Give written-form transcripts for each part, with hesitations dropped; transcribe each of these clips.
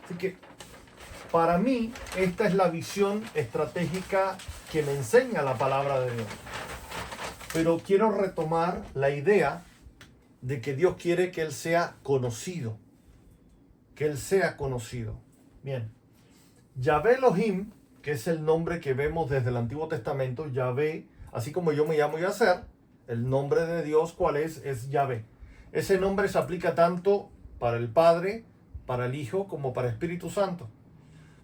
Así que para mí esta es la visión estratégica que me enseña la palabra de Dios. Pero quiero retomar la idea de que Dios quiere que Él sea conocido. Que Él sea conocido. Bien. Yahvé Elohim, que es el nombre que vemos desde el Antiguo Testamento, Yahvé, así como yo me llamo Yacer, el nombre de Dios, ¿cuál es? Es Yahvé. Ese nombre se aplica tanto para el Padre, para el Hijo, como para el Espíritu Santo.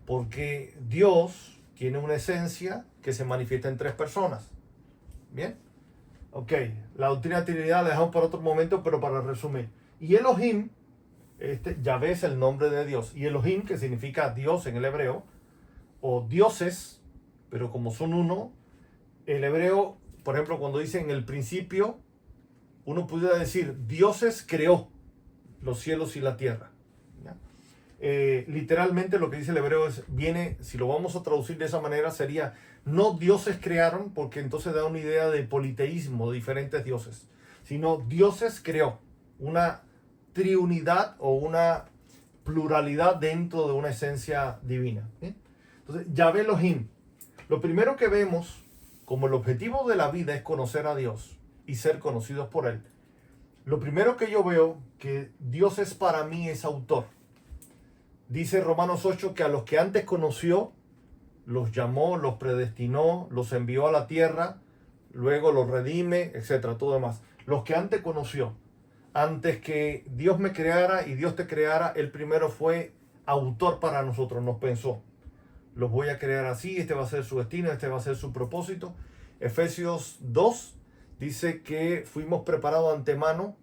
Porque Dios tiene una esencia que se manifiesta en tres personas. ¿Bien? Ok, la doctrina de Trinidad la dejamos para otro momento, pero para resumir. Y Elohim, Yahvé es el nombre de Dios. Y Elohim, que significa Dios en el hebreo, o dioses, pero como son uno, el hebreo, por ejemplo, cuando dice en el principio, uno pudiera decir, dioses creó los cielos y la tierra. Literalmente lo que dice el hebreo viene, si lo vamos a traducir de esa manera, sería, no dioses crearon, porque entonces da una idea de politeísmo, de diferentes dioses, sino dioses creó, una triunidad o una pluralidad dentro de una esencia divina. Entonces, Yahvé Elohim, lo primero que vemos como el objetivo de la vida es conocer a Dios y ser conocidos por Él. Lo primero que yo veo que Dios es para mí es autor. Dice Romanos 8 que a los que antes conoció, los llamó, los predestinó, los envió a la tierra, luego los redime, etcétera, todo demás. Los que antes conoció, antes que Dios me creara y Dios te creara, Él primero fue autor para nosotros, nos pensó. Los voy a crear así, este va a ser su destino, este va a ser su propósito. Efesios 2 dice que fuimos preparados antemano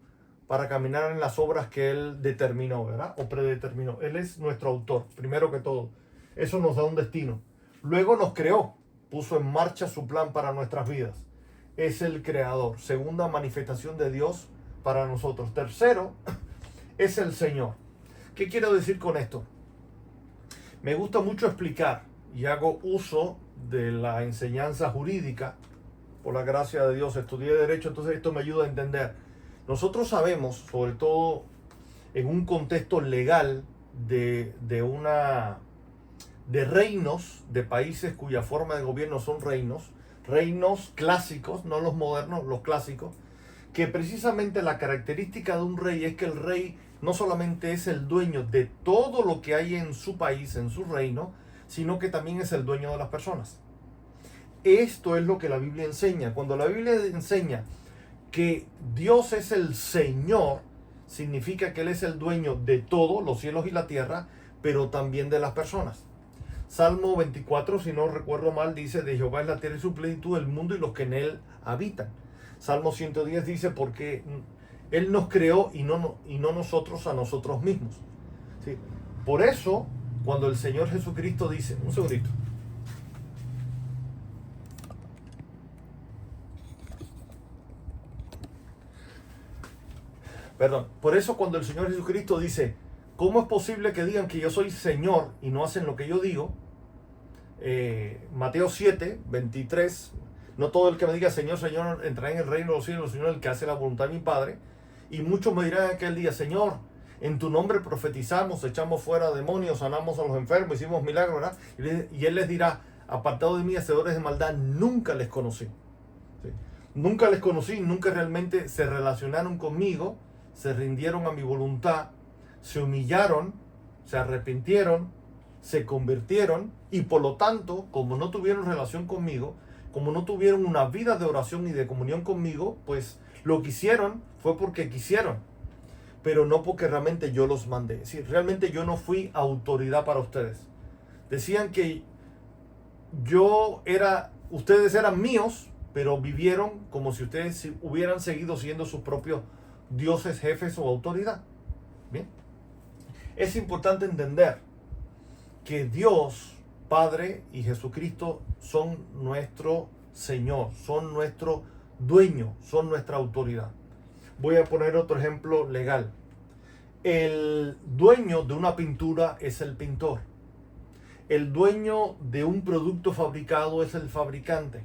para caminar en las obras que Él determinó, ¿verdad? O predeterminó. Él es nuestro autor, primero que todo. Eso nos da un destino. Luego nos creó, puso en marcha su plan para nuestras vidas. Es el creador. Segunda manifestación de Dios para nosotros. Tercero, es el Señor. ¿Qué quiero decir con esto? Me gusta mucho explicar y hago uso de la enseñanza jurídica. Por la gracia de Dios estudié Derecho, entonces esto me ayuda a entender. Nosotros sabemos, sobre todo en un contexto legal de reinos, de países cuya forma de gobierno son reinos clásicos, no los modernos, los clásicos, que precisamente la característica de un rey es que el rey no solamente es el dueño de todo lo que hay en su país, en su reino, sino que también es el dueño de las personas. Esto es lo que la Biblia enseña. Cuando la Biblia enseña que Dios es el Señor, significa que Él es el dueño de todo, los cielos y la tierra, pero también de las personas. Salmo 24, si no recuerdo mal, dice, de Jehová es la tierra y su plenitud, el mundo y los que en él habitan. Salmo 110 dice, porque Él nos creó y no nosotros a nosotros mismos. ¿Sí? Por eso, cuando el Señor Jesucristo dice, un segundito, por eso cuando el Señor Jesucristo dice, ¿cómo es posible que digan que yo soy Señor y no hacen lo que yo digo? Mateo 7, 23, no todo el que me diga Señor, Señor entrará en el reino de los cielos, sino el que hace la voluntad de mi Padre. Y muchos me dirán en aquel día, Señor, en tu nombre profetizamos, echamos fuera demonios, sanamos a los enfermos, hicimos milagros, ¿verdad? Y Él les dirá, apartado de mí, hacedores de maldad, nunca les conocí. ¿Sí? Nunca les conocí, nunca realmente se relacionaron conmigo, se rindieron a mi voluntad, se humillaron, se arrepintieron, se convirtieron y por lo tanto, como no tuvieron relación conmigo, como no tuvieron una vida de oración y de comunión conmigo, pues lo que hicieron fue porque quisieron, pero no porque realmente yo los mandé. Es decir, realmente yo no fui autoridad para ustedes. Decían que ustedes eran míos, pero vivieron como si ustedes hubieran seguido siendo sus propios dioses, jefes o autoridad. Bien. Es importante entender que Dios, Padre y Jesucristo son nuestro Señor, son nuestro dueño, son nuestra autoridad. Voy a poner otro ejemplo legal. El dueño de una pintura es el pintor. El dueño de un producto fabricado es el fabricante.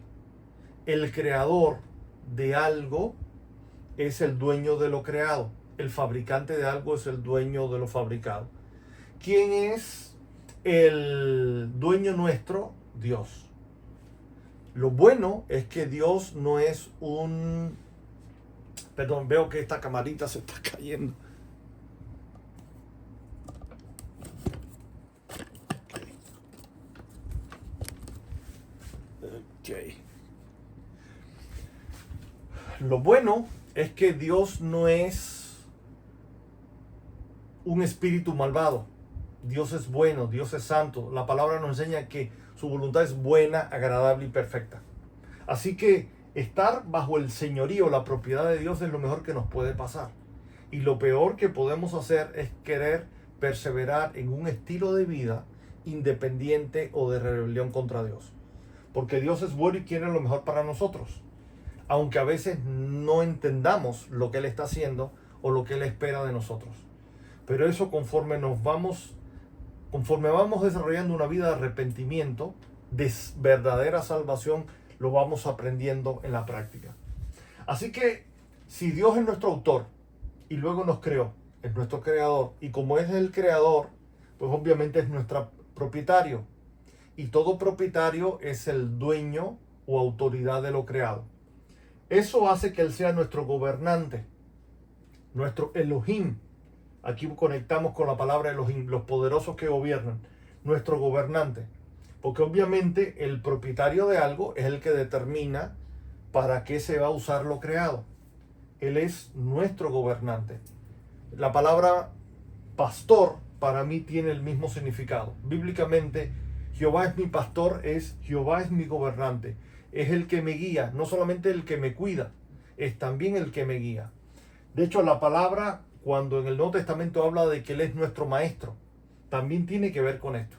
El creador de algo es el dueño de lo creado. El fabricante de algo es el dueño de lo fabricado. ¿quién es el dueño nuestro? Dios. Lo bueno es que Dios no es un... Perdón, veo que esta camarita se está cayendo. Okay. Lo bueno es que Dios no es un espíritu malvado. Dios es bueno, Dios es santo. La palabra nos enseña que su voluntad es buena, agradable y perfecta. Así que estar bajo el señorío, la propiedad de Dios es lo mejor que nos puede pasar. Y lo peor que podemos hacer es querer perseverar en un estilo de vida independiente o de rebelión contra Dios. Porque Dios es bueno y quiere lo mejor para nosotros. Aunque a veces no entendamos lo que Él está haciendo o lo que Él espera de nosotros. Pero eso conforme vamos desarrollando una vida de arrepentimiento, de verdadera salvación, lo vamos aprendiendo en la práctica. Así que si Dios es nuestro autor y luego nos creó, es nuestro creador, y como es el creador, pues obviamente es nuestro propietario. Y todo propietario es el dueño o autoridad de lo creado. Eso hace que Él sea nuestro gobernante, nuestro Elohim. Aquí conectamos con la palabra Elohim, los poderosos que gobiernan, nuestro gobernante. Porque obviamente el propietario de algo es el que determina para qué se va a usar lo creado. Él es nuestro gobernante. La palabra pastor para mí tiene el mismo significado. Bíblicamente, Jehová es mi pastor, Jehová es mi gobernante. Es el que me guía, no solamente el que me cuida, es también el que me guía. De hecho, la palabra, cuando en el Nuevo Testamento habla de que Él es nuestro maestro, también tiene que ver con esto.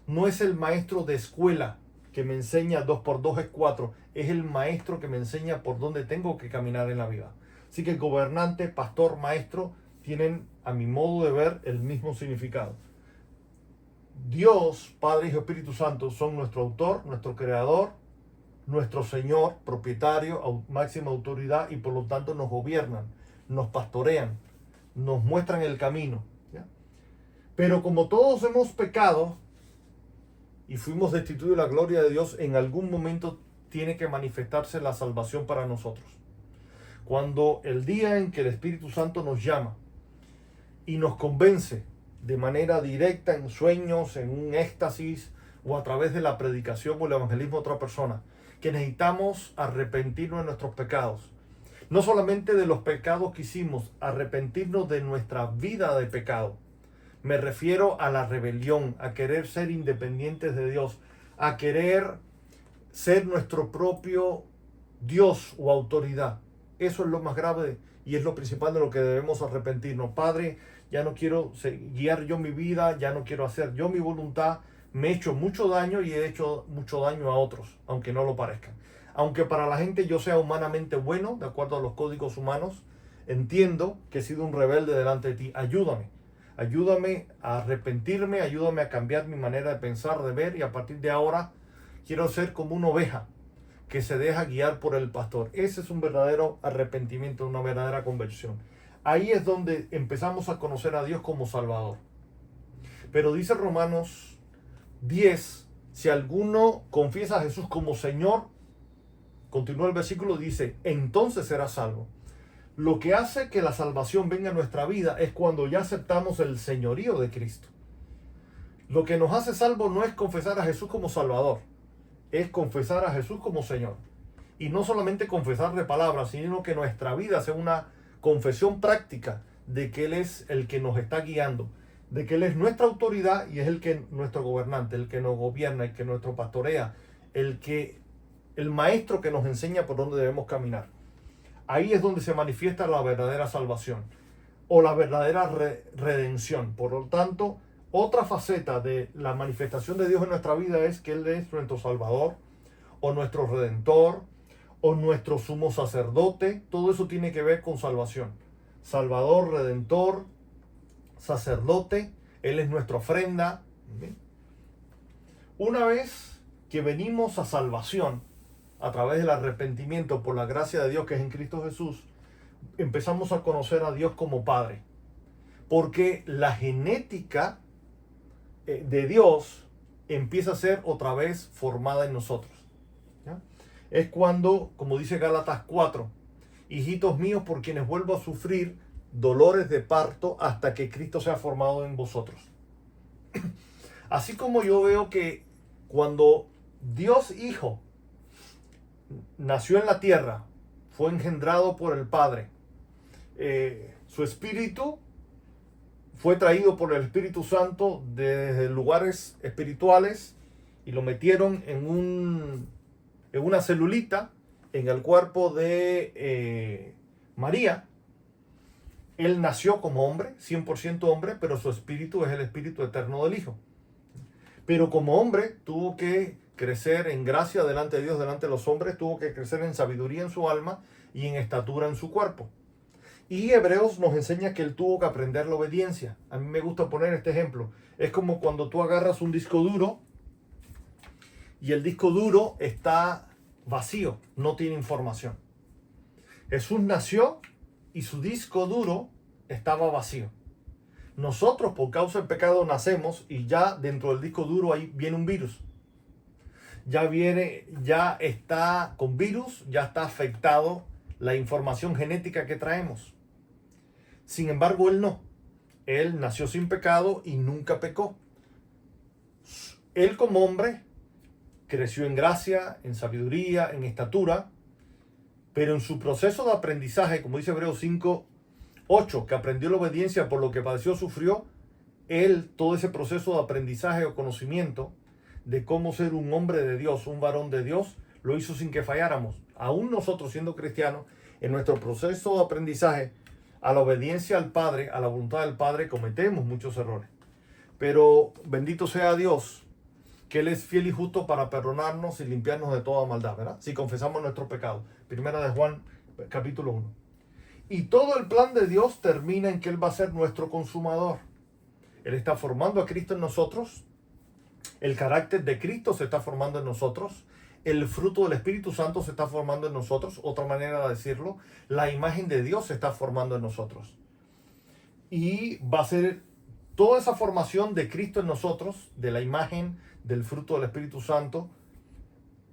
No es el maestro de escuela que me enseña 2 por 2 es 4, es el maestro que me enseña por dónde tengo que caminar en la vida. Así que gobernante, pastor, maestro tienen, a mi modo de ver, el mismo significado. Dios, Padre, Hijo, Espíritu Santo son nuestro autor, nuestro creador, nuestro Señor, propietario, máxima autoridad, y por lo tanto nos gobiernan, nos pastorean, nos muestran el camino. ¿Ya? Pero como todos hemos pecado y fuimos destituidos de la gloria de Dios, en algún momento tiene que manifestarse la salvación para nosotros. Cuando el día en que el Espíritu Santo nos llama y nos convence de manera directa, en sueños, en un éxtasis o a través de la predicación o el evangelismo de otra persona, que necesitamos arrepentirnos de nuestros pecados. No solamente de los pecados que hicimos, arrepentirnos de nuestra vida de pecado. Me refiero a la rebelión, a querer ser independientes de Dios, a querer ser nuestro propio Dios o autoridad. Eso es lo más grave y es lo principal de lo que debemos arrepentirnos. Padre, ya no quiero guiar yo mi vida, ya no quiero hacer yo mi voluntad. Me he hecho mucho daño y he hecho mucho daño a otros, aunque no lo parezcan. Aunque para la gente yo sea humanamente bueno, de acuerdo a los códigos humanos, entiendo que he sido un rebelde delante de ti. Ayúdame. Ayúdame a arrepentirme, ayúdame a cambiar mi manera de pensar, de ver, y a partir de ahora quiero ser como una oveja que se deja guiar por el pastor. Ese es un verdadero arrepentimiento, una verdadera conversión. Ahí es donde empezamos a conocer a Dios como Salvador. Pero dice Romanos 10, si alguno confiesa a Jesús como Señor, continúa el versículo, dice, entonces será salvo. Lo que hace que la salvación venga a nuestra vida es cuando ya aceptamos el señorío de Cristo. Lo que nos hace salvo no es confesar a Jesús como Salvador, es confesar a Jesús como Señor. Y no solamente confesar de palabras, sino que nuestra vida sea una confesión práctica de que Él es el que nos está guiando, de que Él es nuestra autoridad y es nuestro gobernante, el que nos gobierna, el que nos pastorea, el maestro que nos enseña por dónde debemos caminar. Ahí es donde se manifiesta la verdadera salvación o la verdadera redención. Por lo tanto, otra faceta de la manifestación de Dios en nuestra vida es que Él es nuestro Salvador o nuestro Redentor o nuestro sumo sacerdote. Todo eso tiene que ver con salvación. Salvador, Redentor, sacerdote. Él es nuestra ofrenda. Una vez que venimos a salvación a través del arrepentimiento por la gracia de Dios que es en Cristo Jesús, empezamos a conocer a Dios como Padre. Porque la genética de Dios empieza a ser otra vez formada en nosotros. ¿Ya? Es cuando, como dice Gálatas 4, hijitos míos, por quienes vuelvo a sufrir dolores de parto hasta que Cristo sea formado en vosotros. Así como yo veo que cuando Dios Hijo nació en la tierra, fue engendrado por el Padre, su espíritu fue traído por el Espíritu Santo desde lugares espirituales y lo metieron en una celulita en el cuerpo de María. Él nació como hombre, 100% hombre, pero su espíritu es el espíritu eterno del Hijo. Pero como hombre tuvo que crecer en gracia delante de Dios, delante de los hombres, tuvo que crecer en sabiduría en su alma y en estatura en su cuerpo. Y Hebreos nos enseña que él tuvo que aprender la obediencia. A mí me gusta poner este ejemplo. Es como cuando tú agarras un disco duro y el disco duro está vacío, no tiene información. Jesús nació y su disco duro estaba vacío. Nosotros por causa del pecado nacemos y ya dentro del disco duro ahí viene un virus. Ya está con virus, ya está afectado la información genética que traemos. Sin embargo, él no. Él nació sin pecado y nunca pecó. Él como hombre creció en gracia, en sabiduría, en estatura, pero en su proceso de aprendizaje, como dice Hebreos 5:8, que aprendió la obediencia por lo que padeció, sufrió, él, todo ese proceso de aprendizaje o conocimiento de cómo ser un hombre de Dios, un varón de Dios, lo hizo sin que falláramos. Aún nosotros siendo cristianos, en nuestro proceso de aprendizaje, a la obediencia al Padre, a la voluntad del Padre, cometemos muchos errores. Pero bendito sea Dios, que Él es fiel y justo para perdonarnos y limpiarnos de toda maldad, ¿verdad? Si confesamos nuestros pecados. Primera de Juan, capítulo 1. Y todo el plan de Dios termina en que Él va a ser nuestro consumador. Él está formando a Cristo en nosotros. El carácter de Cristo se está formando en nosotros. El fruto del Espíritu Santo se está formando en nosotros. Otra manera de decirlo, la imagen de Dios se está formando en nosotros. Y va a ser toda esa formación de Cristo en nosotros, de la imagen, del fruto del Espíritu Santo,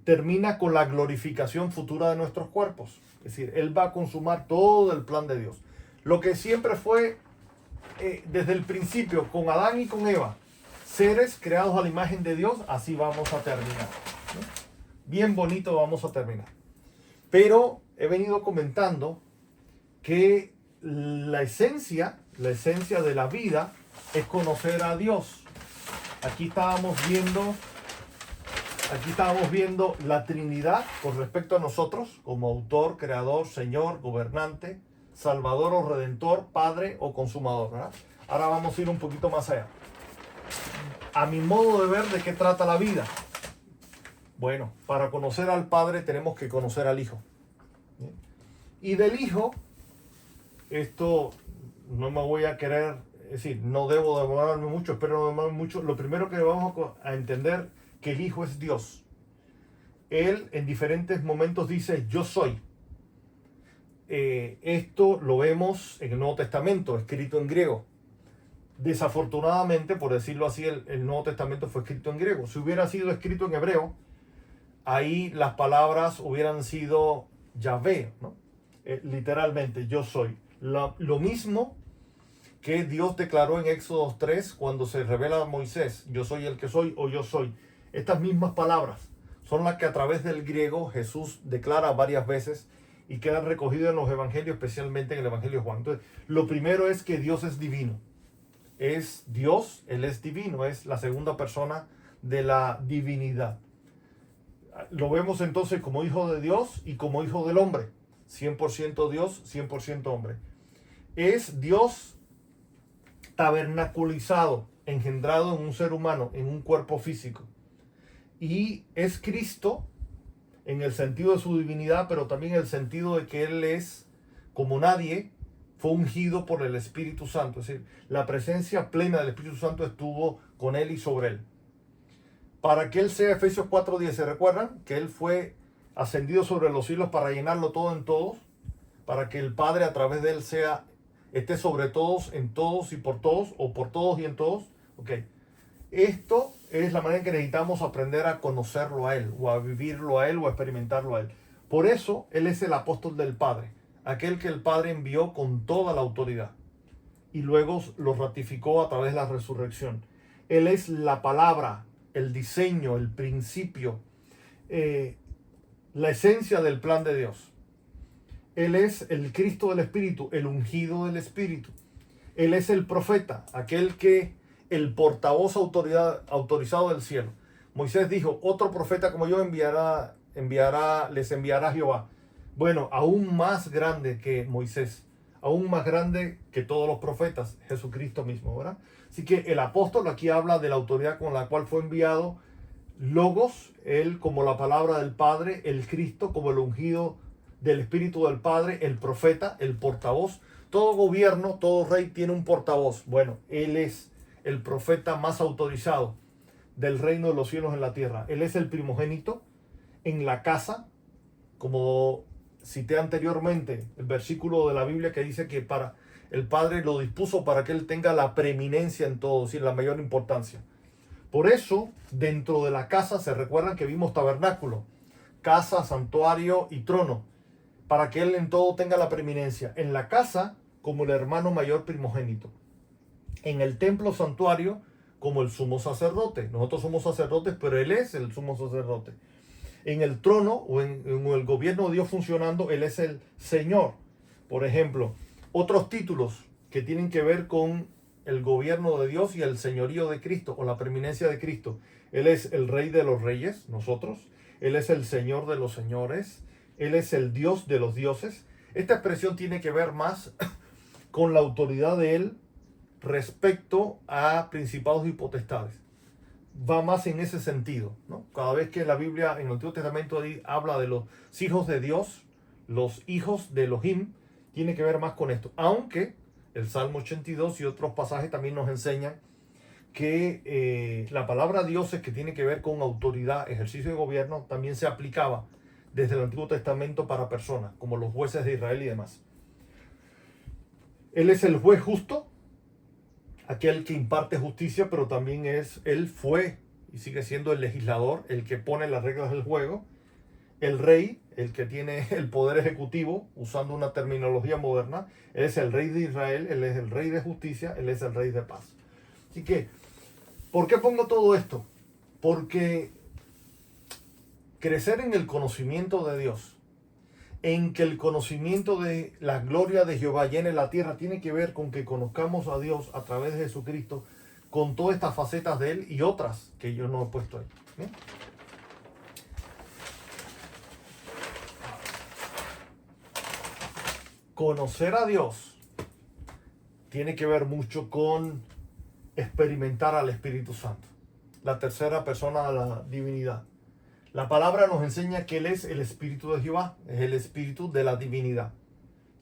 termina con la glorificación futura de nuestros cuerpos. Es decir, Él va a consumar todo el plan de Dios. Lo que siempre fue desde el principio con Adán y con Eva, seres creados a la imagen de Dios, así vamos a terminar, ¿no? Bien bonito vamos a terminar. Pero he venido comentando que la esencia de la vida es conocer a Dios. Aquí estábamos viendo la Trinidad con respecto a nosotros, como autor, creador, Señor, gobernante, Salvador o Redentor, Padre o Consumador, ¿verdad? Ahora vamos a ir un poquito más allá. A mi modo de ver, ¿de qué trata la vida? Bueno, para conocer al Padre tenemos que conocer al Hijo. ¿Bien? Y del Hijo, esto no me voy a querer, es decir, no debo demorarme mucho, espero no demorarme mucho. Lo primero que vamos a entender que el Hijo es Dios. Él en diferentes momentos dice, yo soy. Esto lo vemos en el Nuevo Testamento, escrito en griego. Desafortunadamente, por decirlo así, el Nuevo Testamento fue escrito en griego. Si hubiera sido escrito en hebreo, ahí las palabras hubieran sido Yahvé, ¿no? Literalmente, yo soy. Lo mismo que Dios declaró en Éxodo 3 cuando se revela a Moisés, yo soy el que soy o yo soy. Estas mismas palabras son las que a través del griego Jesús declara varias veces y quedan recogidas en los evangelios, especialmente en el Evangelio de Juan. Entonces, lo primero es que Dios es divino. Es Dios, Él es divino, es la segunda persona de la divinidad. Lo vemos entonces como hijo de Dios y como hijo del hombre. 100% Dios, 100% hombre. Es Dios tabernaculizado, engendrado en un ser humano, en un cuerpo físico. Y es Cristo en el sentido de su divinidad, pero también en el sentido de que Él es, como nadie, fue ungido por el Espíritu Santo. Es decir, la presencia plena del Espíritu Santo estuvo con Él y sobre Él. Para que Él sea, Efesios 4:10, ¿se recuerdan? Que Él fue ascendido sobre los cielos para llenarlo todo en todos, para que el Padre a través de Él esté sobre todos, en todos y por todos, o por todos y en todos. Ok. Esto es la manera en que necesitamos aprender a conocerlo a Él, o a vivirlo a Él, o a experimentarlo a Él. Por eso Él es el apóstol del Padre, aquel que el Padre envió con toda la autoridad y luego lo ratificó a través de la resurrección. Él es la palabra, el diseño, el principio, la esencia del plan de Dios. Él es el Cristo del Espíritu, el ungido del Espíritu. Él es el profeta, aquel que, el portavoz autorizado del cielo. Moisés dijo, otro profeta como yo les enviará Jehová. Bueno, aún más grande que Moisés, aún más grande que todos los profetas, Jesucristo mismo, ¿verdad? Así que el apóstol aquí habla de la autoridad con la cual fue enviado, Logos, él como la palabra del Padre, el Cristo como el ungido del Espíritu del Padre, el profeta, el portavoz. Todo gobierno, todo rey tiene un portavoz. Bueno, él es el profeta más autorizado del reino de los cielos en la tierra. Él es el primogénito en la casa, como cité anteriormente, el versículo de la Biblia que dice que para el Padre lo dispuso para que él tenga la preeminencia en todo, es decir, la mayor importancia. Por eso, dentro de la casa, se recuerdan que vimos tabernáculo, casa, santuario y trono, para que él en todo tenga la preeminencia. En la casa, como el hermano mayor primogénito. En el templo santuario, como el sumo sacerdote. Nosotros somos sacerdotes, pero él es el sumo sacerdote. En el trono o en el gobierno de Dios funcionando, él es el Señor. Por ejemplo, otros títulos que tienen que ver con el gobierno de Dios y el señorío de Cristo o la preeminencia de Cristo. Él es el Rey de los reyes, nosotros. Él es el Señor de los señores. Él es el Dios de los dioses. Esta expresión tiene que ver más con la autoridad de Él respecto a principados y potestades. Va más en ese sentido, ¿no? Cada vez que la Biblia en el Antiguo Testamento habla de los hijos de Dios, los hijos de Elohim, tiene que ver más con esto. Aunque el Salmo 82 y otros pasajes también nos enseñan que la palabra dioses, que tiene que ver con autoridad, ejercicio de gobierno, también se aplicaba desde el Antiguo Testamento para personas, como los jueces de Israel y demás. Él es el juez justo, aquel que imparte justicia, pero también él fue y sigue siendo el legislador, el que pone las reglas del juego, el rey, el que tiene el poder ejecutivo, usando una terminología moderna. Él es el rey de Israel, él es el rey de justicia, él es el rey de paz. Así que, ¿por qué pongo todo esto? Porque crecer en el conocimiento de Dios, en que el conocimiento de la gloria de Jehová llene la tierra, tiene que ver con que conozcamos a Dios a través de Jesucristo, con todas estas facetas de Él y otras que yo no he puesto ahí. ¿Bien? Conocer a Dios tiene que ver mucho con experimentar al Espíritu Santo, la tercera persona de la divinidad. La palabra nos enseña que Él es el Espíritu de Jehová, es el Espíritu de la divinidad.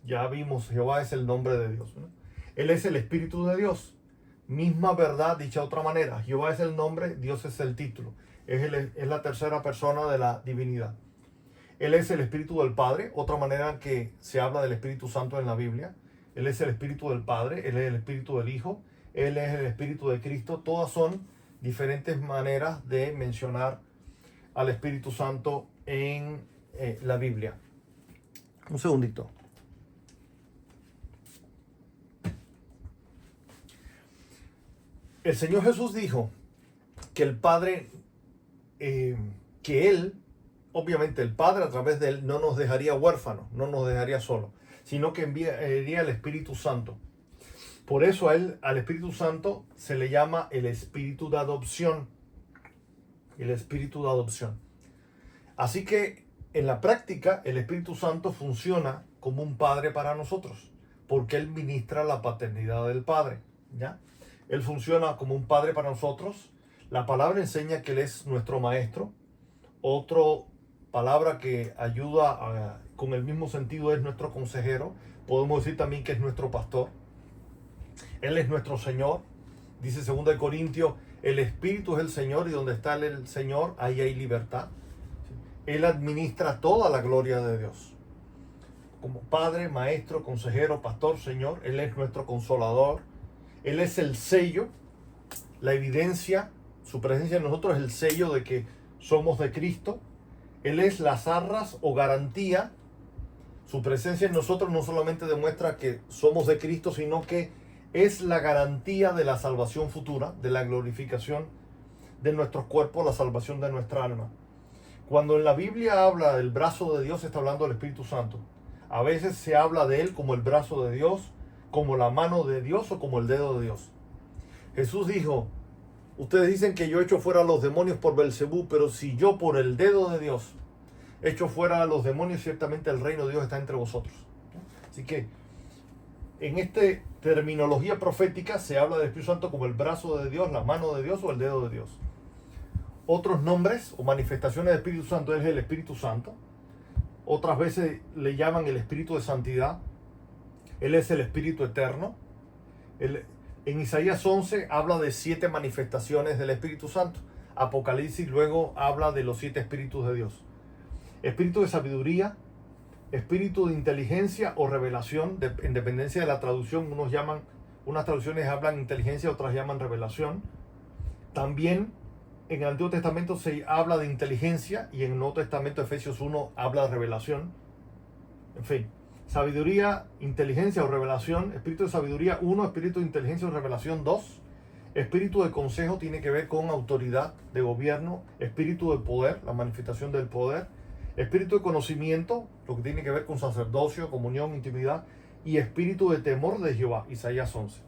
Ya vimos, Jehová es el nombre de Dios, ¿no? Él es el Espíritu de Dios. Misma verdad, dicha de otra manera. Jehová es el nombre, Dios es el título. Es la tercera persona de la divinidad. Él es el Espíritu del Padre, otra manera que se habla del Espíritu Santo en la Biblia. Él es el Espíritu del Padre, Él es el Espíritu del Hijo, Él es el Espíritu de Cristo. Todas son diferentes maneras de mencionar al Espíritu Santo en la Biblia. Un segundito. El Señor Jesús dijo que el Padre, que Él, obviamente el Padre a través de Él no nos dejaría huérfanos, no nos dejaría solos, sino que enviaría el Espíritu Santo. Por eso a Él, al Espíritu Santo, se le llama el Espíritu de adopción. El Espíritu de adopción. Así que en la práctica el Espíritu Santo funciona como un padre para nosotros, porque Él ministra la paternidad del Padre, ¿ya? Él funciona como un padre para nosotros. La palabra enseña que Él es nuestro maestro. Otra palabra que ayuda con el mismo sentido es nuestro consejero. Podemos decir también que es nuestro pastor. Él es nuestro Señor. Dice 2 Corintios, el Espíritu es el Señor y donde está el Señor, ahí hay libertad. Él administra toda la gloria de Dios. Como Padre, Maestro, Consejero, Pastor, Señor, Él es nuestro Consolador. Él es el sello, la evidencia Su presencia en nosotros es el sello de que somos de Cristo. Él es las arras o garantía. Su presencia en nosotros no solamente demuestra que somos de Cristo, sino que es la garantía de la salvación futura, de la glorificación de nuestros cuerpos, la salvación de nuestra alma. Cuando en la Biblia habla del brazo de Dios, está hablando del Espíritu Santo. A veces se habla de Él como el brazo de Dios, como la mano de Dios o como el dedo de Dios. Jesús dijo, ustedes dicen que yo echo fuera a los demonios por Belcebú, pero si yo por el dedo de Dios echo fuera a los demonios, ciertamente el reino de Dios está entre vosotros. Así que en esta terminología profética se habla del Espíritu Santo como el brazo de Dios, la mano de Dios o el dedo de Dios. Otros nombres o manifestaciones del Espíritu Santo es el Espíritu Santo. Otras veces le llaman el Espíritu de Santidad. Él es el Espíritu Eterno. En Isaías 11 habla de 7 manifestaciones del Espíritu Santo. Apocalipsis luego habla de los 7 Espíritus de Dios. Espíritu de sabiduría, espíritu de inteligencia o revelación, en dependencia de la traducción. Unas traducciones hablan inteligencia, otras llaman revelación. También en el Antiguo Testamento se habla de inteligencia y en el Nuevo Testamento, Efesios 1, habla de revelación. En fin, sabiduría, inteligencia o revelación, espíritu de sabiduría 1, espíritu de inteligencia o revelación 2, espíritu de consejo tiene que ver con autoridad de gobierno, espíritu de poder, la manifestación del poder, espíritu de conocimiento, lo que tiene que ver con sacerdocio, comunión, intimidad, y espíritu de temor de Jehová, Isaías 11.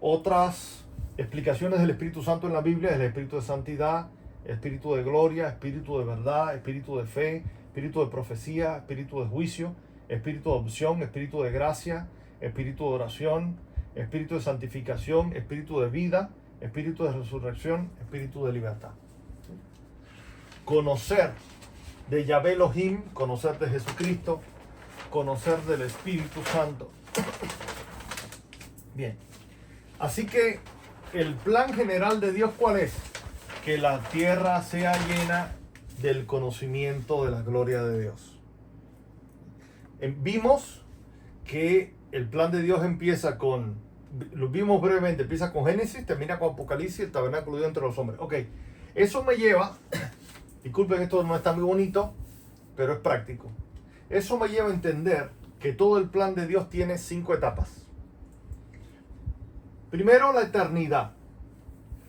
Otras explicaciones del Espíritu Santo en la Biblia es el espíritu de santidad, espíritu de gloria, espíritu de verdad, espíritu de fe, espíritu de profecía, espíritu de juicio, espíritu de opción, espíritu de gracia, espíritu de oración, espíritu de santificación, espíritu de vida, espíritu de resurrección, espíritu de libertad. Conocer de Yahvé Elohim, conocer de Jesucristo, conocer del Espíritu Santo. Bien, así que el plan general de Dios, ¿cuál es? Que la tierra sea llena del conocimiento de la gloria de Dios. Vimos que el plan de Dios empieza con, lo vimos brevemente, empieza con Génesis, termina con Apocalipsis, el tabernáculo de Dios entre los hombres. Ok, eso me lleva, disculpen, esto no está muy bonito, pero es práctico. Eso me lleva a entender que todo el plan de Dios tiene 5 etapas. Primero, la eternidad.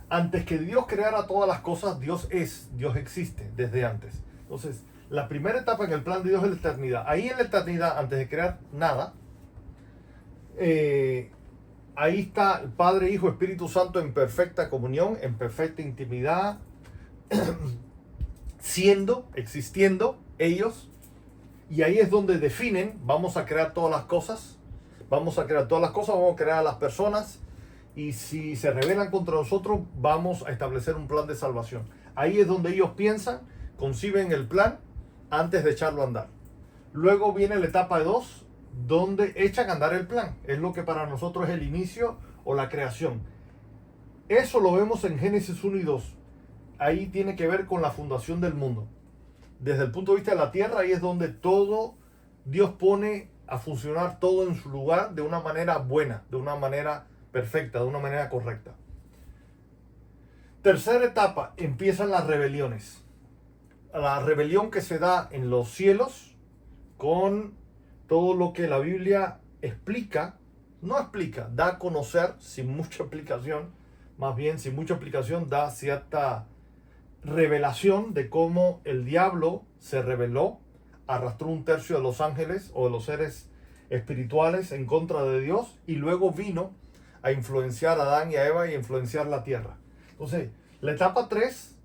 Antes que Dios creara todas las cosas, Dios existe desde antes. Entonces, la primera etapa en el plan de Dios es la eternidad. Ahí en la eternidad, antes de crear nada, ahí está el Padre, Hijo, Espíritu Santo en perfecta comunión, en perfecta intimidad, existiendo ellos. Y ahí es donde definen, vamos a crear todas las cosas, vamos a crear a las personas. Y si se rebelan contra nosotros, vamos a establecer un plan de salvación. Ahí es donde ellos piensan, conciben el plan antes de echarlo a andar. Luego viene la etapa 2, donde echan a andar el plan. Es lo que para nosotros es el inicio o la creación. Eso lo vemos en Génesis 1 y 2. Ahí tiene que ver con la fundación del mundo. Desde el punto de vista de la tierra, ahí es donde todo Dios pone a funcionar todo en su lugar de una manera buena, de una manera perfecta, de una manera correcta. Tercera etapa, empiezan las rebeliones. La rebelión que se da en los cielos con todo lo que la Biblia da a conocer sin mucha explicación, más bien sin mucha explicación da cierta revelación de cómo el diablo se rebeló, arrastró 1/3 de los ángeles o de los seres espirituales en contra de Dios y luego vino a influenciar a Adán y a Eva y a influenciar la tierra. Entonces, la etapa 3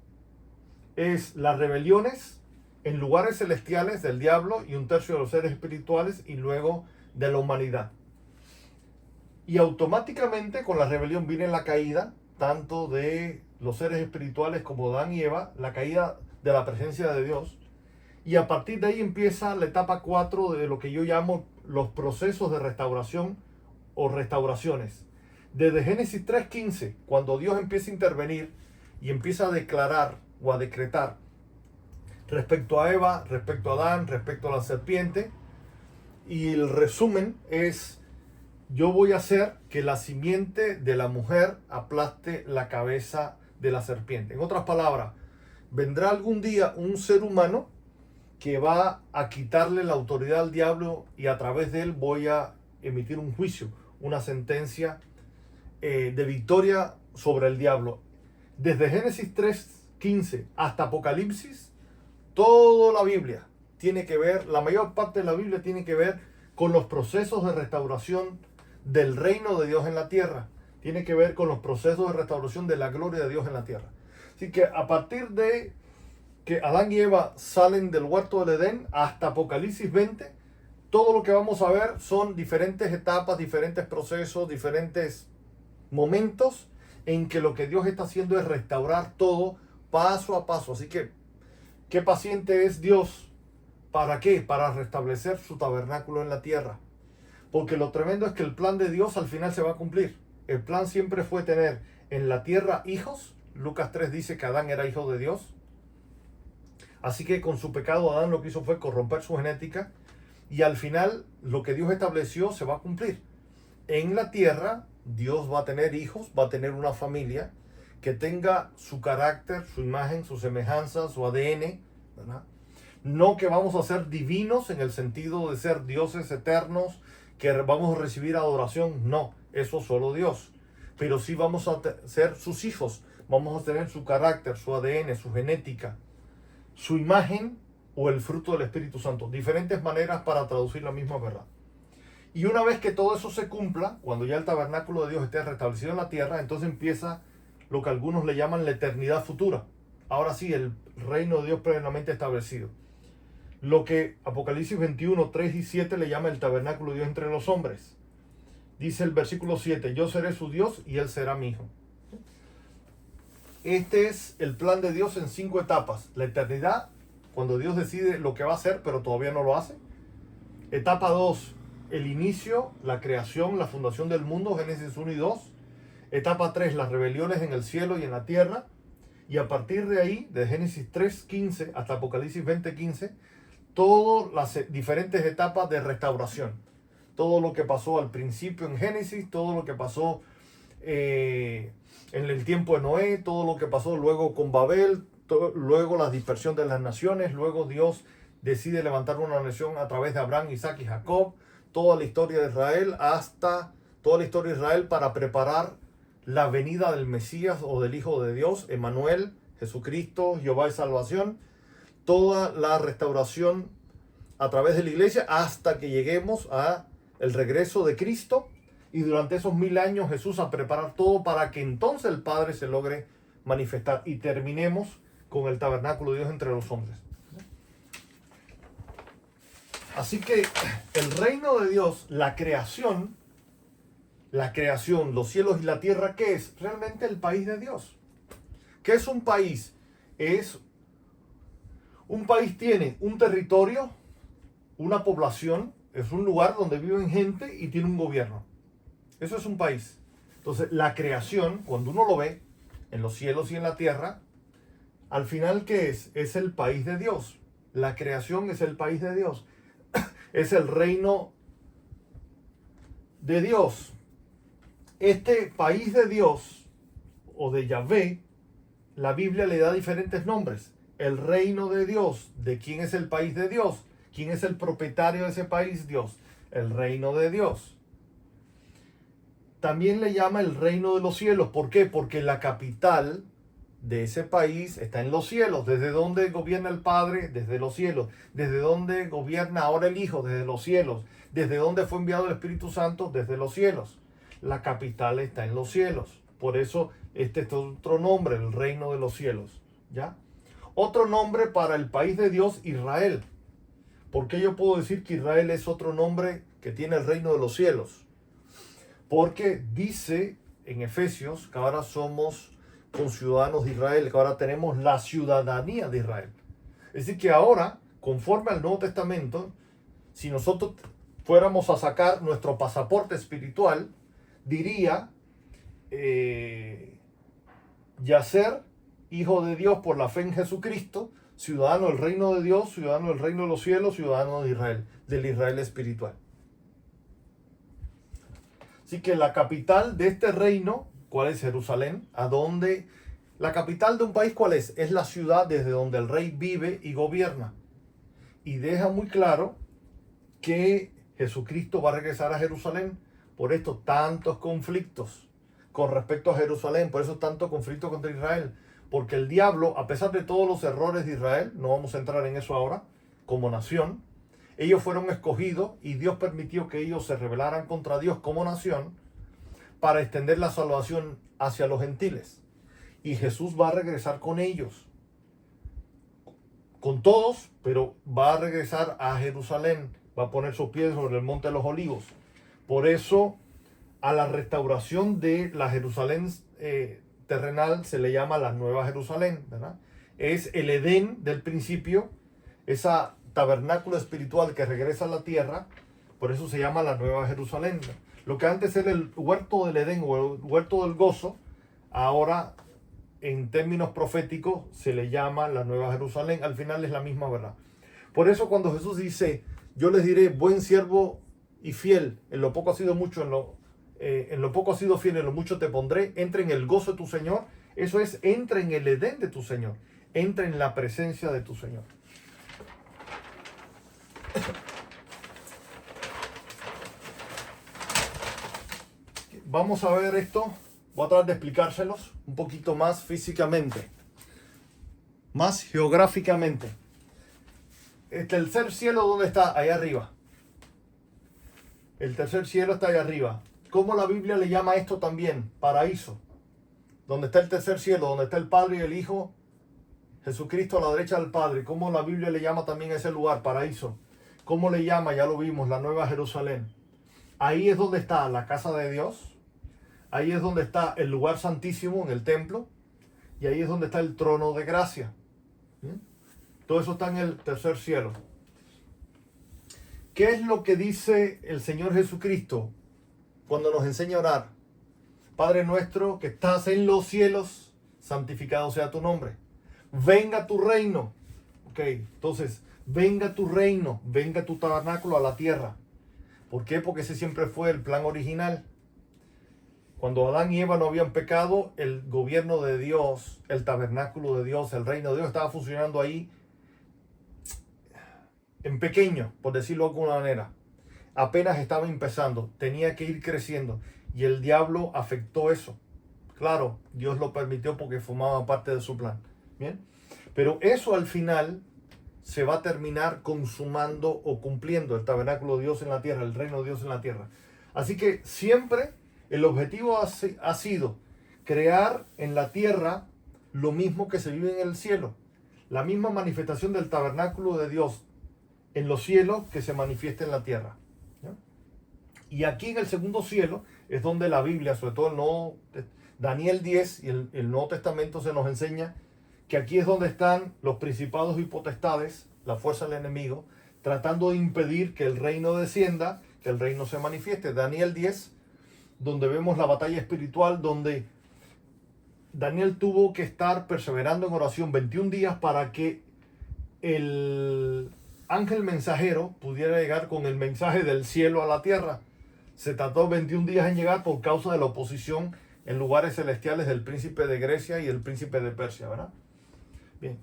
es las rebeliones en lugares celestiales del diablo y 1/3 de los seres espirituales y luego de la humanidad. Y automáticamente con la rebelión viene la caída, tanto de los seres espirituales como Adán y Eva, la caída de la presencia de Dios. Y a partir de ahí empieza la etapa 4 de lo que yo llamo los procesos de restauración o restauraciones. Desde Génesis 3:15, cuando Dios empieza a intervenir y empieza a declarar o a decretar respecto a Eva, respecto a Adán, respecto a la serpiente, y el resumen es: yo voy a hacer que la simiente de la mujer aplaste la cabeza de la serpiente. En otras palabras, vendrá algún día un ser humano que va a quitarle la autoridad al diablo y a través de él voy a emitir un juicio, una sentencia de victoria sobre el diablo. Desde Génesis 3:15 hasta Apocalipsis, toda la Biblia tiene que ver, la mayor parte de la Biblia tiene que ver con los procesos de restauración del reino de Dios en la tierra. Tiene que ver con los procesos de restauración de la gloria de Dios en la tierra. Así que a partir de que Adán y Eva salen del huerto del Edén hasta Apocalipsis 20, todo lo que vamos a ver son diferentes etapas, diferentes procesos, diferentes momentos en que lo que Dios está haciendo es restaurar todo paso a paso. Así que, ¿qué paciente es Dios? ¿Para qué? Para restablecer su tabernáculo en la tierra. Porque lo tremendo es que el plan de Dios al final se va a cumplir. El plan siempre fue tener en la tierra hijos. Lucas 3 dice que Adán era hijo de Dios. Así que con su pecado Adán lo que hizo fue corromper su genética. Y al final lo que Dios estableció se va a cumplir. En la tierra Dios va a tener hijos, va a tener una familia que tenga su carácter, su imagen, su semejanza, su ADN, ¿verdad? No que vamos a ser divinos en el sentido de ser dioses eternos, que vamos a recibir adoración. No, eso solo Dios. Pero sí vamos a ser sus hijos. Vamos a tener su carácter, su ADN, su genética, su imagen o el fruto del Espíritu Santo. Diferentes maneras para traducir la misma verdad. Y una vez que todo eso se cumpla, cuando ya el tabernáculo de Dios esté restablecido en la tierra, entonces empieza lo que algunos le llaman la eternidad futura. Ahora sí, el reino de Dios plenamente establecido. Lo que Apocalipsis 21, 3 y 7 le llama el tabernáculo de Dios entre los hombres. Dice el versículo 7, yo seré su Dios y él será mi hijo. Este es el plan de Dios en 5 etapas. La eternidad, cuando Dios decide lo que va a hacer, pero todavía no lo hace. Etapa 2, el inicio, la creación, la fundación del mundo, Génesis 1 y 2. Etapa 3, las rebeliones en el cielo y en la tierra. Y a partir de ahí, de Génesis 3:15 hasta Apocalipsis 20:15, todas las diferentes etapas de restauración. Todo lo que pasó al principio en Génesis, todo lo que pasó en el tiempo de Noé, todo lo que pasó luego con Babel, luego la dispersión de las naciones, luego Dios decide levantar una nación a través de Abraham, Isaac y Jacob, toda la historia de Israel, hasta toda la historia de Israel para preparar la venida del Mesías o del Hijo de Dios, Emmanuel, Jesucristo, Jehová de salvación, toda la restauración a través de la iglesia hasta que lleguemos a el regreso de Cristo y durante esos 1000 años Jesús a preparar todo para que entonces el Padre se logre manifestar y terminemos con el tabernáculo de Dios entre los hombres. Así que el reino de Dios, la creación, los cielos y la tierra, ¿qué es? Realmente el país de Dios. ¿Qué es un país? Un país tiene un territorio, una población, es un lugar donde viven gente y tiene un gobierno. Eso es un país. Entonces, la creación, cuando uno lo ve, en los cielos y en la tierra, al final, ¿qué es? Es el país de Dios. La creación es el país de Dios. Es el reino de Dios. Este país de Dios, o de Yahvé, la Biblia le da diferentes nombres. El reino de Dios. ¿De quién es el país de Dios? ¿Quién es el propietario de ese país? Dios. El reino de Dios. También le llama el reino de los cielos. ¿Por qué? Porque la capital de ese país está en los cielos. ¿Desde dónde gobierna el Padre? Desde los cielos. ¿Desde dónde gobierna ahora el Hijo? Desde los cielos. ¿Desde dónde fue enviado el Espíritu Santo? Desde los cielos. La capital está en los cielos. Por eso este es otro nombre, el reino de los cielos. ¿Ya? Otro nombre para el país de Dios, Israel. ¿Por qué yo puedo decir que Israel es otro nombre que tiene el reino de los cielos? Porque dice en Efesios que ahora somos conciudadanos de Israel, que ahora tenemos la ciudadanía de Israel. Es decir, que ahora, conforme al Nuevo Testamento, si nosotros fuéramos a sacar nuestro pasaporte espiritual, diría Yacer, hijo de Dios por la fe en Jesucristo, ciudadano del reino de Dios, ciudadano del reino de los cielos, ciudadano de Israel, del Israel espiritual. Así que la capital de este reino, ¿cuál es? Jerusalén, a donde La capital de un país, ¿cuál es? Es la ciudad desde donde el rey vive y gobierna. Y deja muy claro que Jesucristo va a regresar a Jerusalén. Por esto tantos conflictos con respecto a Jerusalén, por eso tanto conflicto contra Israel. Porque el diablo, a pesar de todos los errores de Israel, no vamos a entrar en eso ahora, como nación, ellos fueron escogidos y Dios permitió que ellos se rebelaran contra Dios como nación para extender la salvación hacia los gentiles. Y Jesús va a regresar con ellos, con todos, pero va a regresar a Jerusalén, va a poner sus pies sobre el monte de los olivos. Por eso a la restauración de la Jerusalén terrenal se le llama la Nueva Jerusalén, ¿verdad? Es el Edén del principio, esa tabernáculo espiritual que regresa a la tierra, por eso se llama la Nueva Jerusalén. Lo que antes era el huerto del Edén o el huerto del gozo, ahora en términos proféticos se le llama la Nueva Jerusalén. Al final es la misma verdad. Por eso cuando Jesús dice, yo les diré, buen siervo y fiel, en lo poco has sido mucho, en lo poco has sido fiel, en lo mucho te pondré, entra en el gozo de tu Señor. Eso es, entra en el Edén de tu Señor, entra en la presencia de tu Señor. Vamos a ver esto, voy a tratar de explicárselos un poquito más físicamente, más geográficamente. El tercer cielo, ¿dónde está? Allá arriba. El tercer cielo está allá arriba. ¿Cómo la Biblia le llama esto también? Paraíso. Donde está el tercer cielo, donde está el Padre y el Hijo, Jesucristo a la derecha del Padre. ¿Cómo la Biblia le llama también a ese lugar? Paraíso. ¿Cómo le llama? Ya lo vimos, la Nueva Jerusalén. Ahí es donde está la casa de Dios. Ahí es donde está el lugar santísimo en el templo. Y ahí es donde está el trono de gracia. Todo eso está en el tercer cielo. ¿Qué es lo que dice el Señor Jesucristo cuando nos enseña a orar? Padre nuestro que estás en los cielos, santificado sea tu nombre. Venga tu reino. Ok, entonces, venga tu reino, venga tu tabernáculo a la tierra. ¿Por qué? Porque ese siempre fue el plan original. Cuando Adán y Eva no habían pecado, el gobierno de Dios, el tabernáculo de Dios, el reino de Dios estaba funcionando ahí en pequeño, por decirlo de alguna manera. Apenas estaba empezando, tenía que ir creciendo. Y el diablo afectó eso. Claro, Dios lo permitió porque formaba parte de su plan. ¿Bien? Pero eso al final se va a terminar consumando o cumpliendo el tabernáculo de Dios en la tierra, el reino de Dios en la tierra. Así que siempre el objetivo ha sido crear en la tierra lo mismo que se vive en el cielo. La misma manifestación del tabernáculo de Dios en los cielos que se manifiesta en la tierra. ¿Ya? Y aquí en el segundo cielo es donde la Biblia, sobre todo Daniel 10 y el Nuevo Testamento se nos enseña que aquí es donde están los principados y potestades, la fuerza del enemigo, tratando de impedir que el reino descienda, que el reino se manifieste. Daniel 10, donde vemos la batalla espiritual, donde Daniel tuvo que estar perseverando en oración 21 días para que el ángel mensajero pudiera llegar con el mensaje del cielo a la tierra. Se tardó 21 días en llegar por causa de la oposición en lugares celestiales del príncipe de Grecia y el príncipe de Persia, ¿verdad? Bien.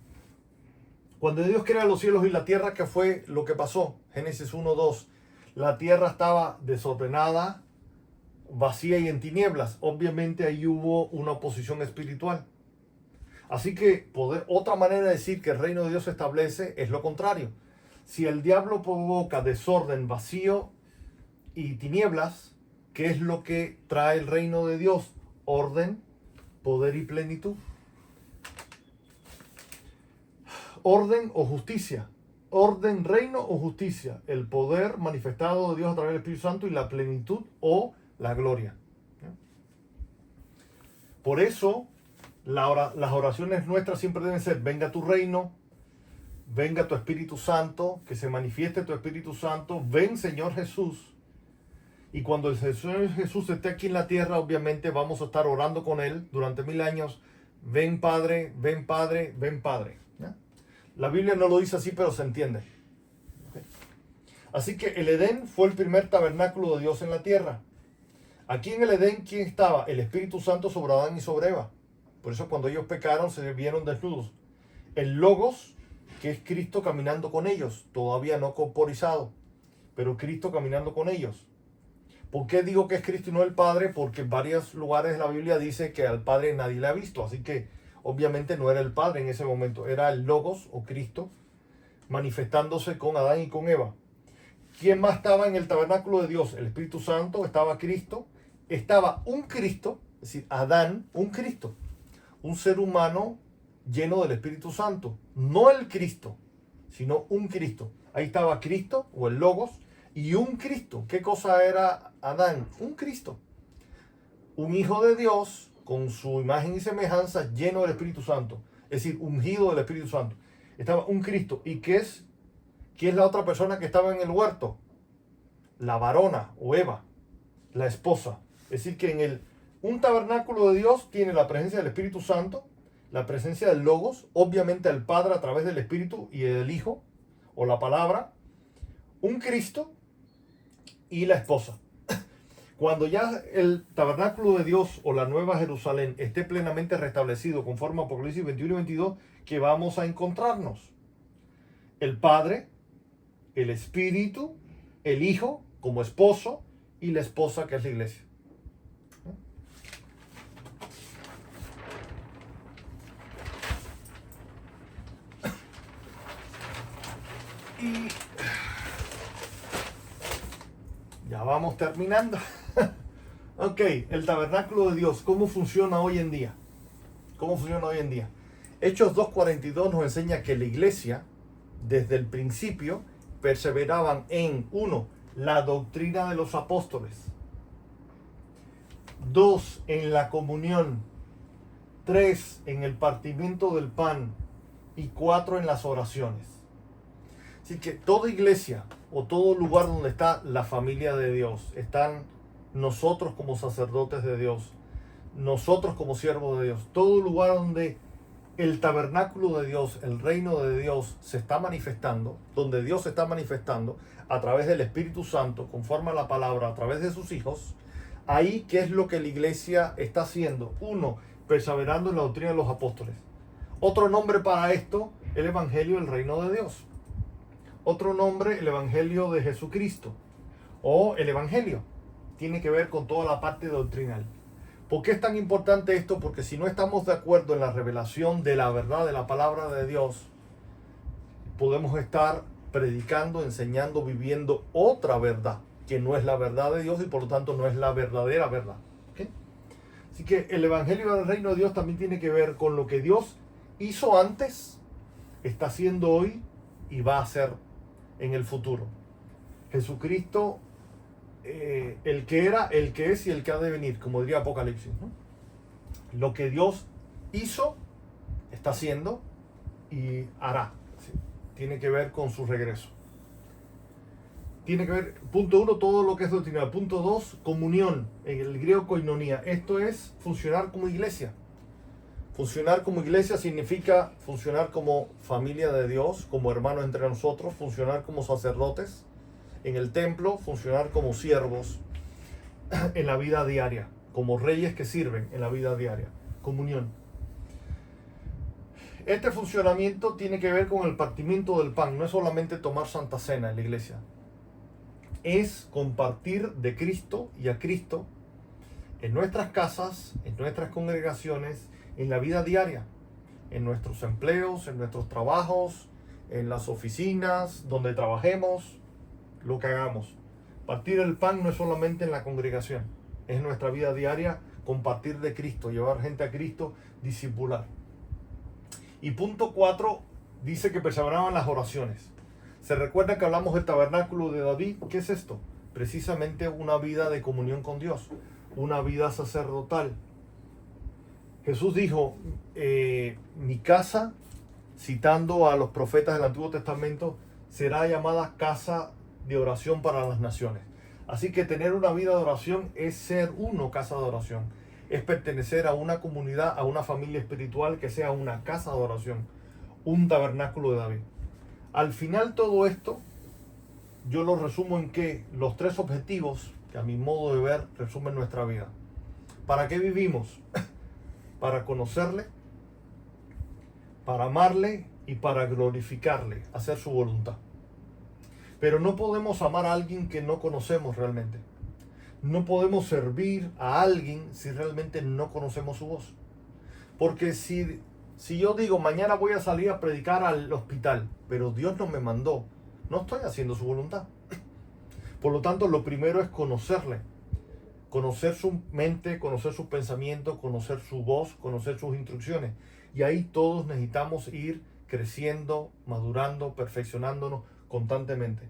Cuando Dios crea los cielos y la tierra, ¿qué fue lo que pasó? Génesis 1:2. La tierra estaba desordenada, vacía y en tinieblas. Obviamente ahí hubo una oposición espiritual. Así que otra manera de decir que el reino de Dios se establece es lo contrario. Si el diablo provoca desorden, vacío y tinieblas, ¿qué es lo que trae el reino de Dios? Orden, poder y plenitud. Orden o justicia. Orden, reino o justicia. El poder manifestado de Dios a través del Espíritu Santo y la plenitud o la gloria. Por eso las oraciones nuestras siempre deben ser: venga tu reino, venga tu Espíritu Santo, que se manifieste tu Espíritu Santo, ven Señor Jesús. Y cuando el Señor Jesús esté aquí en la tierra, obviamente vamos a estar orando con Él durante 1000 años. Ven Padre, ven Padre, ven Padre. ¿Ya? La Biblia no lo dice así, pero se entiende. ¿Okay? Así que el Edén fue el primer tabernáculo de Dios en la tierra. Aquí en el Edén, ¿quién estaba? El Espíritu Santo sobre Adán y sobre Eva. Por eso cuando ellos pecaron se vieron desnudos. El Logos, que es Cristo caminando con ellos, todavía no corporizado, pero Cristo caminando con ellos. ¿Por qué digo que es Cristo y no el Padre? Porque en varios lugares de la Biblia dice que al Padre nadie le ha visto, así que obviamente no era el Padre en ese momento, era el Logos o Cristo manifestándose con Adán y con Eva. ¿Quién más estaba en el tabernáculo de Dios? El Espíritu Santo, estaba Cristo, estaba un Cristo, es decir, Adán, un Cristo, un ser humano lleno del Espíritu Santo, no el Cristo, sino un Cristo. Ahí estaba Cristo o el Logos y un Cristo. ¿Qué cosa era Adán? Un Cristo, un hijo de Dios con su imagen y semejanza, lleno del Espíritu Santo, es decir, ungido del Espíritu Santo. Estaba un Cristo. ¿Y qué es la otra persona que estaba en el huerto? La varona o Eva, la esposa. Es decir, que un tabernáculo de Dios tiene la presencia del Espíritu Santo, la presencia del Logos, obviamente el Padre a través del Espíritu y del Hijo, o la palabra, un Cristo y la esposa. Cuando ya el tabernáculo de Dios o la Nueva Jerusalén esté plenamente restablecido conforme a Apocalipsis 21 y 22, ¿qué vamos a encontrarnos? El Padre, el Espíritu, el Hijo como esposo y la esposa que es la iglesia. Y ya vamos terminando. Ok, el tabernáculo de Dios, ¿cómo funciona hoy en día? ¿Cómo funciona hoy en día? Hechos 2:42 nos enseña que la iglesia, desde el principio, perseveraban en, 1, la doctrina de los apóstoles, 2, en la comunión, 3, en el partimiento del pan y 4, en las oraciones. Así que toda iglesia o todo lugar donde está la familia de Dios, están nosotros como sacerdotes de Dios, nosotros como siervos de Dios, todo lugar donde el tabernáculo de Dios, el reino de Dios se está manifestando, donde Dios se está manifestando a través del Espíritu Santo, conforme a la palabra, a través de sus hijos, ahí, ¿qué es lo que la iglesia está haciendo? 1, perseverando en la doctrina de los apóstoles. Otro nombre para esto, el Evangelio del reino de Dios. Otro nombre, el Evangelio de Jesucristo. O el Evangelio. Tiene que ver con toda la parte doctrinal. ¿Por qué es tan importante esto? Porque si no estamos de acuerdo en la revelación de la verdad de la palabra de Dios, podemos estar predicando, enseñando, viviendo otra verdad, que no es la verdad de Dios y por lo tanto no es la verdadera verdad. ¿Okay? Así que el Evangelio del reino de Dios también tiene que ver con lo que Dios hizo antes, está haciendo hoy y va a hacer en el futuro. Jesucristo, el que era, el que es y el que ha de venir, como diría Apocalipsis, ¿no? Lo que Dios hizo, está haciendo y hará. ¿Sí? Tiene que ver con su regreso. Tiene que ver, punto 1, todo lo que es doctrinal. Punto 2, comunión, en el griego koinonia. Esto es funcionar como iglesia. Funcionar como iglesia significa funcionar como familia de Dios, como hermanos entre nosotros, funcionar como sacerdotes en el templo, funcionar como siervos en la vida diaria, como reyes que sirven en la vida diaria. Comunión. Este funcionamiento tiene que ver con el partimiento del pan, no es solamente tomar Santa Cena en la iglesia. Es compartir de Cristo y a Cristo en nuestras casas, en nuestras congregaciones, en la vida diaria, en nuestros empleos, en nuestros trabajos, en las oficinas, donde trabajemos, lo que hagamos. Partir el pan no es solamente en la congregación, es nuestra vida diaria, compartir de Cristo, llevar gente a Cristo, discipular. Y punto 4, dice que perseveraban las oraciones. Se recuerda que hablamos del tabernáculo de David. ¿Qué es esto? Precisamente una vida de comunión con Dios, una vida sacerdotal. Jesús dijo, mi casa, citando a los profetas del Antiguo Testamento, será llamada casa de oración para las naciones. Así que tener una vida de oración es ser casa de oración. Es pertenecer a una comunidad, a una familia espiritual que sea una casa de oración, un tabernáculo de David. Al final todo esto, yo lo resumo en que los 3 objetivos, que a mi modo de ver resumen nuestra vida. ¿Para qué vivimos? para conocerle, para amarle y para glorificarle, hacer su voluntad. Pero no podemos amar a alguien que no conocemos realmente. No podemos servir a alguien si realmente no conocemos su voz. Porque si yo digo, mañana voy a salir a predicar al hospital, pero Dios no me mandó, no estoy haciendo su voluntad. Por lo tanto, lo primero es conocerle. Conocer su mente, conocer sus pensamientos, conocer su voz, conocer sus instrucciones. Y ahí todos necesitamos ir creciendo, madurando, perfeccionándonos constantemente.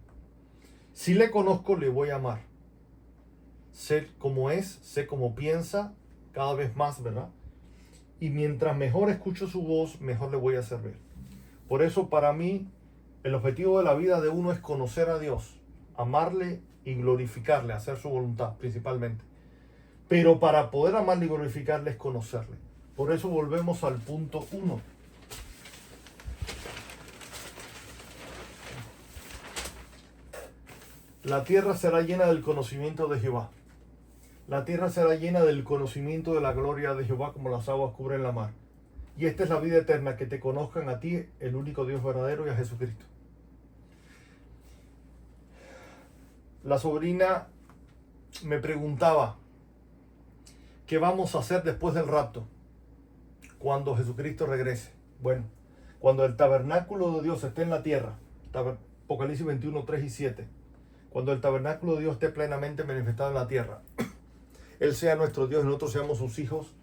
Si le conozco, le voy a amar. Sé cómo es, sé cómo piensa, cada vez más, ¿verdad? Y mientras mejor escucho su voz, mejor le voy a servir. Por eso, para mí, el objetivo de la vida de uno es conocer a Dios, amarle y glorificarle, hacer su voluntad principalmente. Pero para poder amarle y glorificarle es conocerle. Por eso volvemos al punto 1. La tierra será llena del conocimiento de Jehová. La tierra será llena del conocimiento de la gloria de Jehová como las aguas cubren la mar. Y esta es la vida eterna, que te conozcan a ti, el único Dios verdadero, y a Jesucristo. La sobrina me preguntaba, ¿qué vamos a hacer después del rapto? Cuando Jesucristo regrese. Bueno, cuando el tabernáculo de Dios esté en la tierra, Apocalipsis 21, 3 y 7, cuando el tabernáculo de Dios esté plenamente manifestado en la tierra, Él sea nuestro Dios y nosotros seamos sus hijos,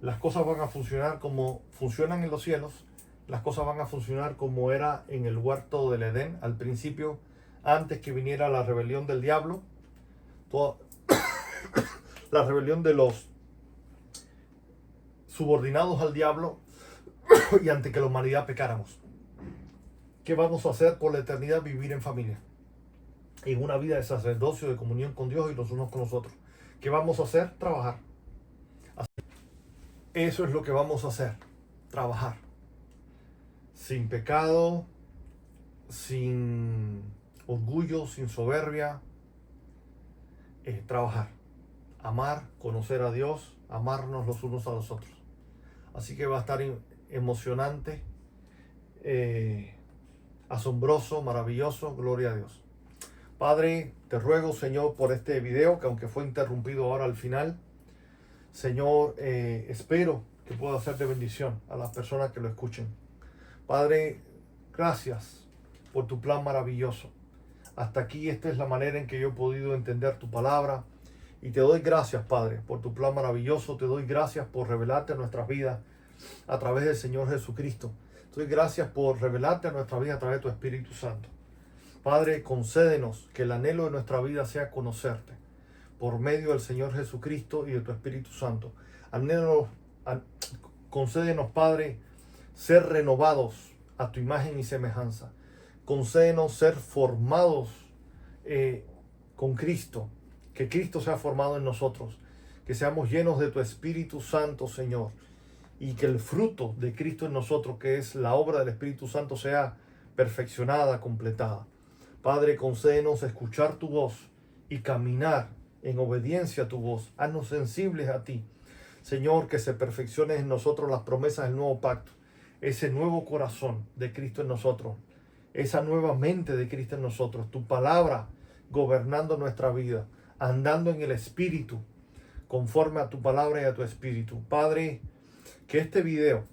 las cosas van a funcionar como funcionan en los cielos, las cosas van a funcionar como era en el huerto del Edén al principio, antes que viniera la rebelión del diablo, la rebelión de los subordinados al diablo y antes que la humanidad pecáramos. ¿Qué vamos a hacer por la eternidad? Vivir en familia, en una vida de sacerdocio, de comunión con Dios y los unos con los otros. ¿Qué vamos a hacer? Trabajar. Eso es lo que vamos a hacer, trabajar. Sin pecado, sin orgullo, sin soberbia. Trabajar. Amar, conocer a Dios, amarnos los unos a los otros. Así que va a estar emocionante, asombroso, maravilloso, gloria a Dios. Padre, te ruego, Señor, por este video, que aunque fue interrumpido ahora al final, Señor, espero que pueda ser de bendición a las personas que lo escuchen. Padre, gracias por tu plan maravilloso. Hasta aquí esta es la manera en que yo he podido entender tu palabra. Y te doy gracias, Padre, por tu plan maravilloso. Te doy gracias por revelarte a nuestras vidas a través del Señor Jesucristo. Te doy gracias por revelarte a nuestra vida a través de tu Espíritu Santo. Padre, concédenos que el anhelo de nuestra vida sea conocerte por medio del Señor Jesucristo y de tu Espíritu Santo. Concédenos, Padre, ser renovados a tu imagen y semejanza. Concédenos ser formados con Cristo, que Cristo sea formado en nosotros, que seamos llenos de tu Espíritu Santo, Señor, y que el fruto de Cristo en nosotros, que es la obra del Espíritu Santo, sea perfeccionada, completada. Padre, concédenos escuchar tu voz y caminar en obediencia a tu voz. Haznos sensibles a ti. Señor, que se perfeccionen en nosotros las promesas del nuevo pacto, ese nuevo corazón de Cristo en nosotros, esa nueva mente de Cristo en nosotros, tu palabra gobernando nuestra vida, andando en el Espíritu, conforme a tu palabra y a tu Espíritu. Padre, que este video,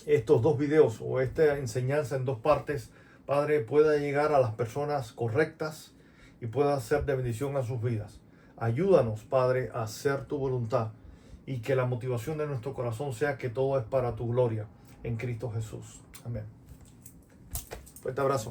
estos dos videos o esta enseñanza en dos partes, Padre, pueda llegar a las personas correctas y pueda ser de bendición a sus vidas. Ayúdanos, Padre, a hacer tu voluntad y que la motivación de nuestro corazón sea que todo es para tu gloria en Cristo Jesús. Amén. Fuerte abrazo.